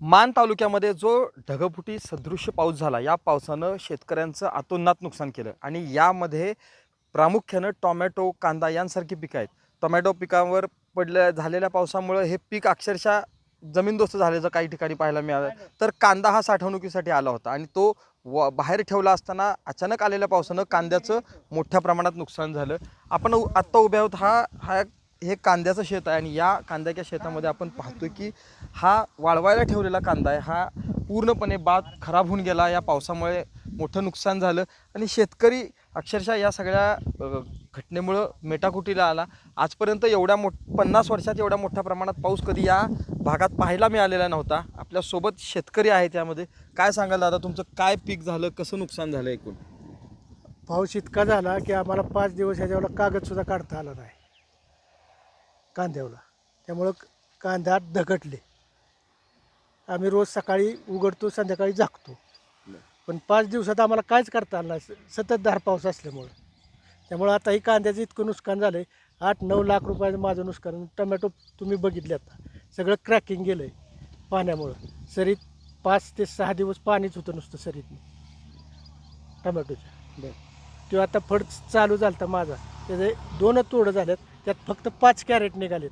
मान तालुक्यामध्ये जो ढगफुटी सदृश्य पाऊस झाला, या पावसानं शेतकऱ्यांचं अतोनात नुकसान केलं आणि यामध्ये प्रामुख्यानं टोमॅटो, कांदा यांसारखी पिकं आहेत. टोमॅटो पिकांवर झालेल्या पावसामुळे हे पीक अक्षरशः जमीनदोस्त झाल्याचं काही ठिकाणी पाहायला मिळालं. तर कांदा हा साठवणुकीसाठी आला होता आणि तो बाहेर ठेवला असताना अचानक आलेल्या पावसानं कांद्याचं मोठ्या प्रमाणात नुकसान झालं. आपण आत्ता उभे आहोत, हे कांद्याचं शेत आहे आणि या कांद्याच्या शेतामध्ये आपण पाहतोय की हा वाळवायला ठेवलेला कांदा आहे, हा पूर्णपणे बाग खराब होऊन गेला. या पावसामुळे मोठं नुकसान झालं आणि शेतकरी अक्षरशः या सगळ्या घटनेमुळं मेटाकुटीला आला. आजपर्यंत 50 वर्षात एवढ्या मोठ्या प्रमाणात पाऊस कधी या भागात पाहायला मिळालेला नव्हता. आपल्यासोबत शेतकरी आहे, त्यामध्ये काय सांगाल दादा, तुमचं काय पीक झालं, कसं नुकसान झालं एकूण? पाऊस इतका झाला की आम्हाला 5 दिवस ह्याच्यावर कागदसुद्धा काढता आला नाही कांद्यावला. त्यामुळं कांदा दगडले. आम्ही रोज सकाळी उघडतो, संध्याकाळी झाकतो, पण 5 दिवसात आम्हाला काहीच करता आलं नाही, सततधार पाऊस असल्यामुळं. त्यामुळं आता ही कांद्याचं इतकं नुकसान झालं आहे. 8-9 लाख रुपयाचं माझं नुकसान. टमॅटो तुम्ही बघितले आता सगळं क्रॅकिंग गेलं आहे पाण्यामुळं. सरीत 5 ते 6 दिवस पाणीच होतं नुसतं सरीतनं टमॅटोच्या. किंवा आता फड चालू झाला होता माझा, त्याचे 2 तोडं झाल्यात, त्यात फक्त 5 कॅरेट निघालेत.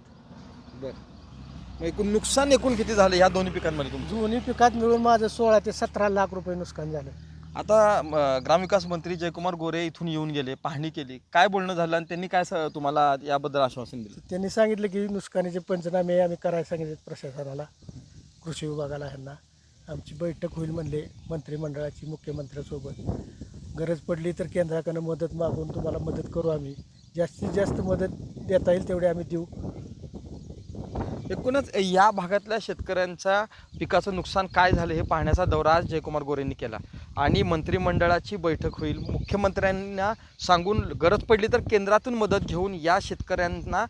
बरं, एकूण नुकसान किती झालं ह्या दोन्ही पिकांमध्ये तुमचं? दोन्ही पिकात मिळून माझं 16 ते 17 लाख रुपये नुकसान झालं. आता ग्रामविकास मंत्री जयकुमार गोरे इथून येऊन गेले, पाहणी केली, काय बोलणं झालं आणि त्यांनी काय तुम्हाला याबद्दल आश्वासन दिलं? त्यांनी सांगितलं की नुकसानीचे पंचनामे आम्ही करायला सांगितले प्रशासनाला, कृषी विभागाला. ह्यांना आमची बैठक होईल म्हणले मंत्रिमंडळाची मुख्यमंत्र्यांसोबत. गरज पडली तर केंद्राकडनं मदत मागून तुम्हाला मदत करू. आम्ही जास्तीत जास्त मदत देता येईल तेवढी आम्ही देऊ. एकूणच या भागातल्या शेतकऱ्यांच्या पिकाचं नुकसान काय झालं हे पाहण्याचा दौरा आज जयकुमार गोरेंनी केला आणि मंत्रिमंडळाची बैठक होईल. मुख्यमंत्र्यांना सांगून गरज पडली तर केंद्रातून मदत घेऊन या शेतकऱ्यांना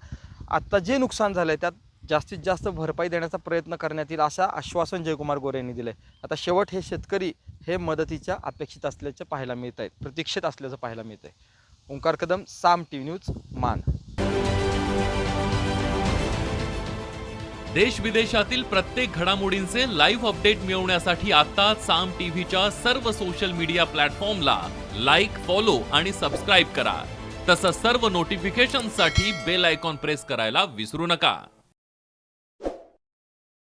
आत्ता जे नुकसान झालं आहे त्यात जास्तीत जास्त भरपाई देण्याचा प्रयत्न करण्यात येईल, असं आश्वासन जयकुमार गोरे यांनी दिलं आहे. आता शेवट हे शेतकरी हे मदतीच्या अपेक्षित असल्याचं पाहायला मिळत आहेत, प्रतीक्षित असल्याचं पाहायला मिळत आहे. ओंकार कदम, साम टीव्ही न्यूज, मान. देश विदेशातील प्रत्येक घडामोडींचे लाईव्ह अपडेट मिळवण्यासाठी आता साम टीव्हीच्या सर्व सोशल मीडिया प्लॅटफॉर्मला लाईक, फॉलो आणि सबस्क्राईब करा. तसंच सर्व नोटिफिकेशनसाठी बेल आयकॉन प्रेस करायला विसरू नका.